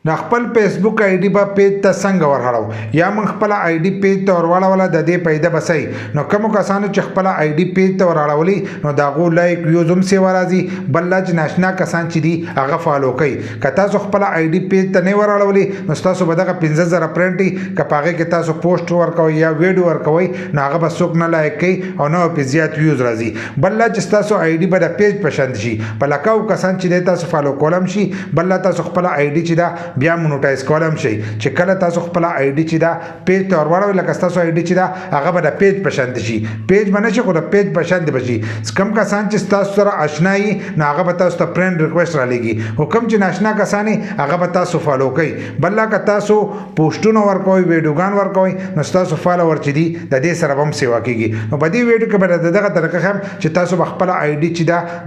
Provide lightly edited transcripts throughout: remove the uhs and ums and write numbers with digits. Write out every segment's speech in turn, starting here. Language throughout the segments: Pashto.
د خپل فیسبوک آی ډي به پیج ته څنګه ورهړو یا موږ خپل آی ډي پیج ته ورواړوله د دې پیدا بسئ نو کومو کسانو چې خپل آی ډي پیج ته ورواړولي نو د هغو لایک ویوز هم سیوا راځي بل لا چې ناشنا کسان چې دي هغه فالو کوي که تاسو خپل آی ډي پیج ته نه ورواړولي نو ستاسو به دغه 15000 پرنټي که په هغې کې تاسو پوسټ ورکوئ یا ویډیو ورکوئ نو هغه به څوک نه لایک کوي او نه پې زیات ویوز راځي بل لا چې ستاسو آی ډي به د پیج په شان شي په لکاو کسان چې دی تاسو فالو کولم شي بل لا تاسو خپل آی ډي چې دا بیا مونټایز کولم شي چې کله تاسو خپل آی ډي چې دا پیج ته ورواړوئ لکه ستاسو آی ډي چې دا هغه به د پیج په شان شي پیج به نه شي خو د پیج په شان به شي کم کسان چې ستاسو سره اشنا یي نو هغه به تاسو ته فرینډ ریکویسټ رالېږي خو کوم چې ناشنا کسان یي هغه به تاسو فالو کوي بل لا که تاسو پوسټونه ورکوئ ویډیوګان ورکوئ نو ستاسو فالوور چې دي د دې سره به هم سیوا کېږي نو په دې ویډیو کې به د دغه طریقه ښیم چې تاسو به خپل آی ډي چې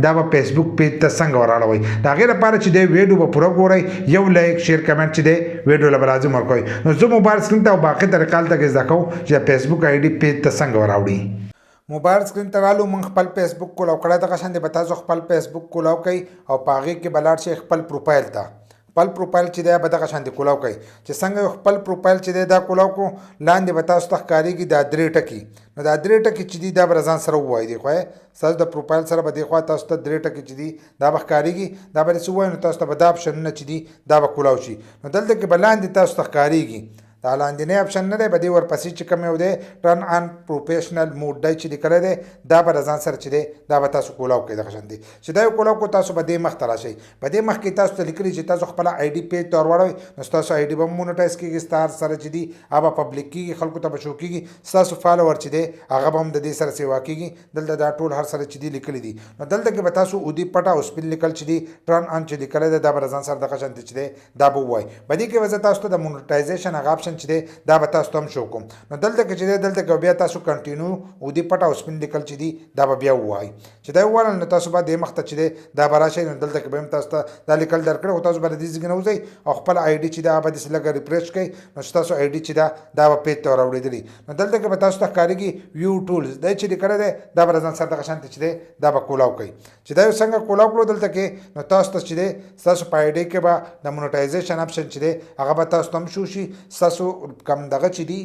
دا به فیسبوک پیج ته څنګه ورواړوئ د هغې لپاره چې دی ویډیو به پوره ګورئ یو لایک شیر کمنټ چې دی ویډیو له به لازم ورکوئ نو زه موبایل سکرین ته او باقي طریقه هلته کې زده کوم چې د فیسبوک آی ډي پیج ته څنګه وراوړي موبایل سکرین ته رالو موږ خپل فیسبوک کولاو کړی دغه شان دی به تاسو خپل فیسبوک کولاو کوئ او په هغې کې به لاړ شئ خپل پروفایل ته خپل پروفایل چې دی به دغه شان دی کولاو کوئ چې څنګه خپل پروفایل چې دی دا کولاو کړو لاندې به تاسو ته ښکارېږي دا 3 ټکي نو دا 3 ټکي چې دي دا به ځان سره ووایي دی خو ستاسو د پروفایل سره به دی خوا تاسو ته 3 ټکي چې دي دا به ښکارېږي دا به داسې ووایي نو تاسو ته به دا اپشنونه چې دي دا به کولاو شي نو دلته کې به لاندې تاسو ته ښکارېږي دا لاندې اپشن نه دی به دې ورپسې چې کوم یو دی ټرن آن پروفیشنل موډ دی چې لیکلی دی دا به د ځان سره چې دی دا به تاسو کولاو کوئ دغه شان دی چې دا یو کولاو کړو تاسو به دې مخ ته راشئ په دې مخ کې تاسو ته لیکلي چې تاسو خپله آی ډي پیج ته ورواړوئ نو ستاسو آی ډي به هم مونټایز کېږي ستا هر سره چې دي هغه به پبلیک کېږي خلکو ته به شو کېږي ستاسو فالوور چې دی هغه به هم د دې سره سیوا کېږي دلته دا ټول هر سره چې دي لیکلي دي نو دلته کې به تاسو اودي پټه او سپین لیکل چې دي ټرن آن چې لیکلی دی دا به د ځان سره دغه شانتې چې دی دا به ووایي په دې کې به زه تاسو ته د مونټایزیشن هغه اپشن چې دی دا به تاسو ته هم شو کوم نو دلته کې چې دی دلته کې بیا تاسو کنټینیو اودي پټ او سپین لیکل چې دي دا به بیا ووایي چې دا ووایل نو تاسو به دې مخ ته چې دی دا به راشئ نو دلته کې به هم تاسو ته دا لیکل درکړی خو تاسو به د دې ځای نه وځئ او خپل آی ډي چې دا به داسې لږه ریفریش کوئ نو ستاسو آی ډي چې دا به پیج ته راوړېدلي نو دلته کې به تاسو ته ښکارېږي ویو ټولز دی چې لیکلی دی دا به د ځان سره دغه شانتې چې دی دا به کولاو کوئ چې دا یو څنګه کولاو کړو دلته کې نو تاسو ته چې دی ستاسو په آی ډي کې به د مونټایزیشن اپشن چې دی هغه به تاسو ته هم شو شي ستاسو کم دغه چې دي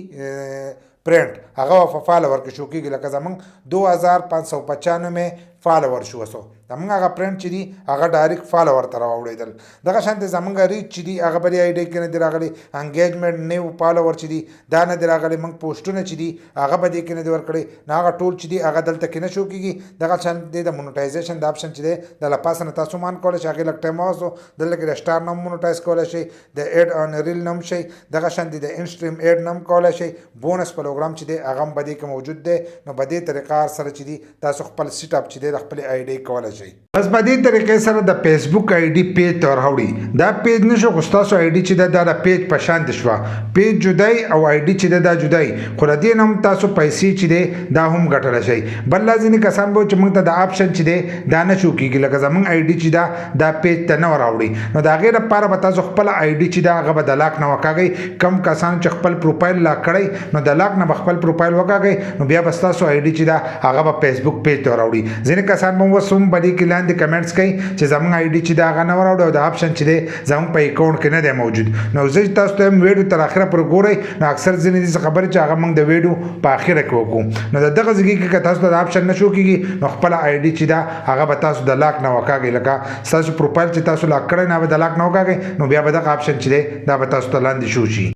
پرنټ هغه په فالوور کې شو کېږي لکه زموږ 2595 فالوور شو زموږ هغه پرنټ چې دي هغه ډایرکټ فالوور ته راوړېدل دغه شانتې زموږ ریچ چې دي هغه بلې آی ډي کې نه دي راغلي انګیجمنټ نیو فالوور چې دي دا نه دي راغلي موږ پوسټونه چې دي هغه به دې کې نه دي ورکړي نو هغه ټول چې دي هغه دلته کې نه شو کېږي دغه شانتې د مونټایزیشن د اپشن چې دی د له پاسه نه تاسو مان کولی شئ هغې لږ ټایم واغستو دلته کې د سټار نه هم مونټایز کولی شئ د ایډ آن ریل نه هم شئ دغه شانتې د انسټریم ایډ نه هم کولی شئ بونس پروګرام چې دی هغه هم به دې کې موجود دی نو په دې طریقه هر سره چې دي تاسو خپل سیټ اپ چې دی د خپلې آی ډي کولی شئ بس په دې طریقې سره د فیسبوک آی ډي پیج ته ورهوړي دا پیج نه شو خو ستاسو آی ډي چې دا د پیج په شانتې شوه پیج جدای او آی ډي چې دا جدای خو د دې نه هم تاسو پیسې چې دی دا هم ګټلی شئ بل لا ځینې کسان به چې موږ ته د اپشن چې دی دا نه شو کېږي لکه زموږ آی ډي چې دا پیج ته نه وراوړي نو د هغې لپاره به تاسو خپل آی ډي چې دا هغه به د لاک نه وکاږئ کم کسان چې خپل پروفایل لاک کړئ نو د لاک نه به خپل پروفایل وکاږئ نو بیا به ستاسو آی ډي چې دا هغه به فیسبوک پیج ته وراوړي ځینې کسان به اوس هم په دې کې لاندې کمنټس کوي چې زموږ آی ډي چې دا هغه نه وراوړي او د اپشن چې دی زموږ په اکاونټ کې نه دی موجود نو زه چې تاسو ته هم ویډیو تر اخره پورې ګورئ نو اکثر ځینې داسې خبرې چې هغه موږ د ویډیو په اخره کې وکړو نو د دغه ځای کې که تاسو ته د اپشن نه شو کېږي نو خپله آی ډي چې دا هغه به تاسو د لاک نه وکاږئ لکه ستاسو پروفایل چې تاسو لاک کړی نه به د لاک نه وکاږئ نو بیا به دغه اپشن چې دی دا به تاسو ته لاندې شو شي